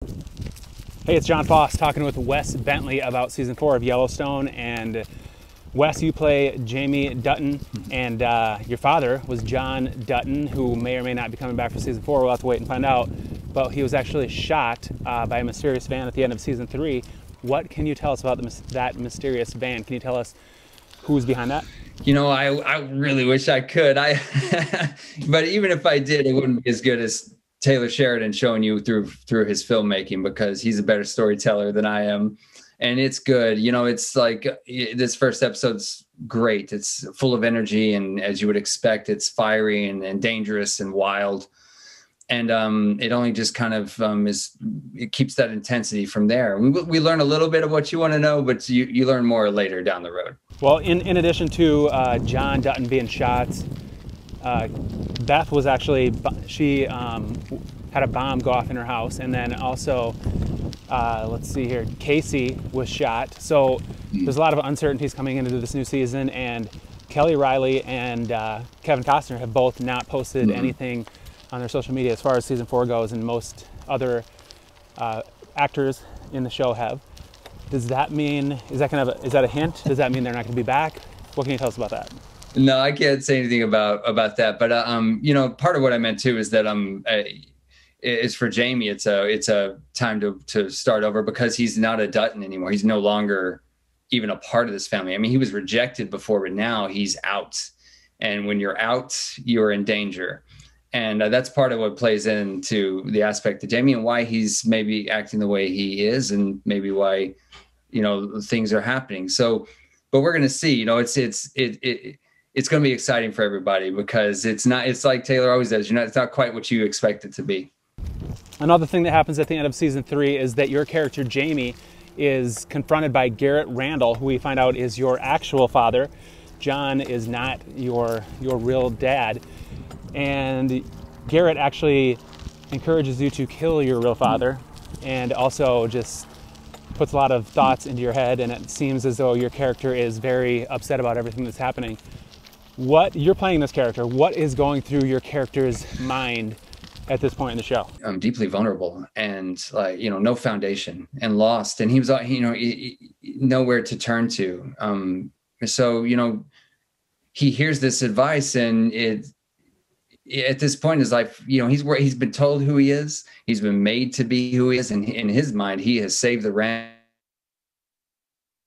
Hey, it's John Foss talking with Wes Bentley about season 4 of Yellowstone. And Wes, you play Jamie Dutton, and your father was John Dutton, who may or may not be coming back for season 4. We'll have to wait and find out. But he was actually shot by a mysterious van at the end of season 3. What can you tell us about that mysterious van? Can you tell us who's behind that? You know, I really wish I could. But even if I did, it wouldn't be as good as Taylor Sheridan showing you through his filmmaking, because he's a better storyteller than I am. And it's good. You know, it's like this first episode's great. It's full of energy, and as you would expect, it's fiery and dangerous and wild. And it only just kind of it keeps that intensity from there. We learn a little bit of what you want to know, but you learn more later down the road. Well, in addition to John Dutton being shot, Beth was actually, she had a bomb go off in her house, and then also, let's see here, Casey was shot. So there's a lot of uncertainties coming into this new season, and Kelly Riley and Kevin Costner have both not posted anything on their social media as far as season 4 goes, and most other actors in the show have. Does that mean, is that a hint? Does that mean they're not going to be back? What can you tell us about that? No, I can't say anything about that. But you know, part of what I meant too is that is for Jamie. It's a time to start over, because he's not a Dutton anymore. He's no longer even a part of this family. I mean, he was rejected before, but now he's out. And when you're out, you're in danger. And that's part of what plays into the aspect of Jamie and why he's maybe acting the way he is, and maybe why, you know, things are happening. So, but we're going to see. You know, it's going to be exciting for everybody, because it's like Taylor always does. It's not quite what you expect it to be. Another thing that happens at the end of season 3 is that your character Jamie is confronted by Garrett Randall, who we find out is your actual father. John is not your real dad. And Garrett actually encourages you to kill your real father, and also just puts a lot of thoughts into your head, and it seems as though your character is very upset about everything that's happening. You're playing this character. What is going through your character's mind at this point in the show? I'm deeply vulnerable and, like, you know, no foundation and lost. And he was, you know, nowhere to turn to. So, you know, he hears this advice, and at this point in his life, you know, he's been told who he is. He's been made to be who he is. And in his mind, he has saved the ranch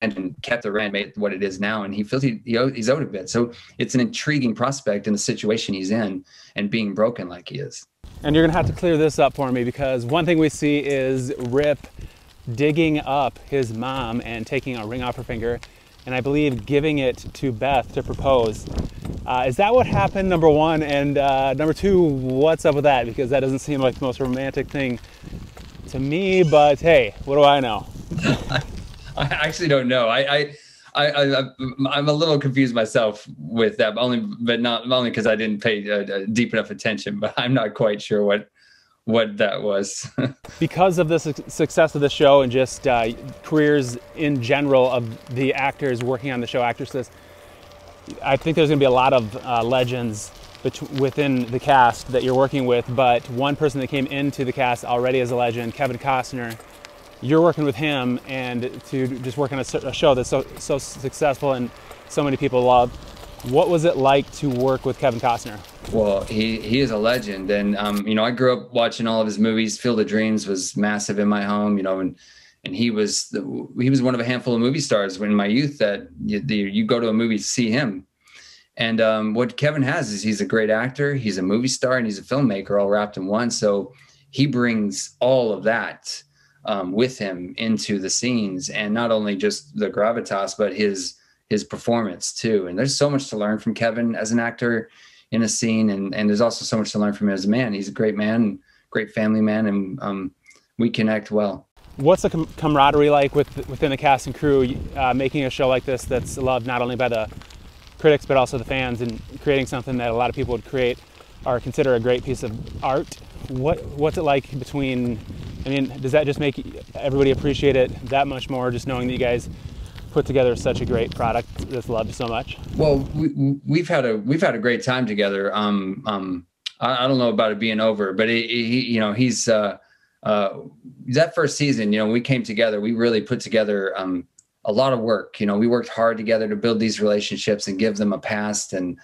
and kept the ranch, made it what it is now. And he feels he's owed a bit. So it's an intriguing prospect in the situation he's in, and being broken like he is. And you're going to have to clear this up for me, because one thing we see is Rip digging up his mom and taking a ring off her finger, and I believe giving it to Beth to propose. Is that what happened, number one? And number two, what's up with that? Because that doesn't seem like the most romantic thing to me, but hey, what do I know? I actually don't know. I'm a little confused myself with that, but not only because I didn't pay deep enough attention, but I'm not quite sure what that was. Because of the success of the show, and just careers in general of the actors working on the show, actresses, I think there's going to be a lot of legends within the cast that you're working with. But one person that came into the cast already as a legend, Kevin Costner, you're working with him, and to just work on a show that's so successful and so many people love. What was it like to work with Kevin Costner? Well, he is a legend. And, you know, I grew up watching all of his movies. Field of Dreams was massive in my home, you know, and he was one of a handful of movie stars in my youth that you go to a movie to see him. And what Kevin has is he's a great actor, he's a movie star, and he's a filmmaker all wrapped in one. So he brings all of that with him into the scenes, and not only just the gravitas, but his performance too. And there's so much to learn from Kevin as an actor in a scene, and there's also so much to learn from him as a man. He's a great man, great family man, and we connect well. What's the camaraderie like within the cast and crew, making a show like this that's loved not only by the critics but also the fans, and creating something that a lot of people would create or consider a great piece of art? What's it like between, I mean, does that just make everybody appreciate it that much more, just knowing that you guys put together such a great product that's loved so much? Well, we've had a great time together. I don't know about it being over, but you know, he's that first season, you know, we came together, we really put together a lot of work. You know, we worked hard together to build these relationships and give them a past. And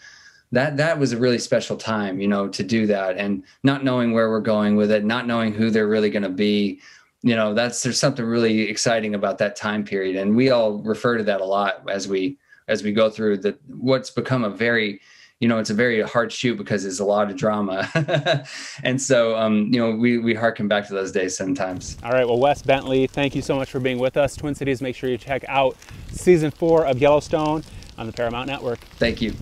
that was a really special time, you know, to do that, and not knowing where we're going with it, not knowing who they're really going to be. You know, there's something really exciting about that time period. And we all refer to that a lot as we go through what's become a very, you know, it's a very hard shoot because there's a lot of drama. And so, you know, we harken back to those days sometimes. All right. Well, Wes Bentley, thank you so much for being with us. Twin Cities, make sure you check out season 4 of Yellowstone on the Paramount Network. Thank you.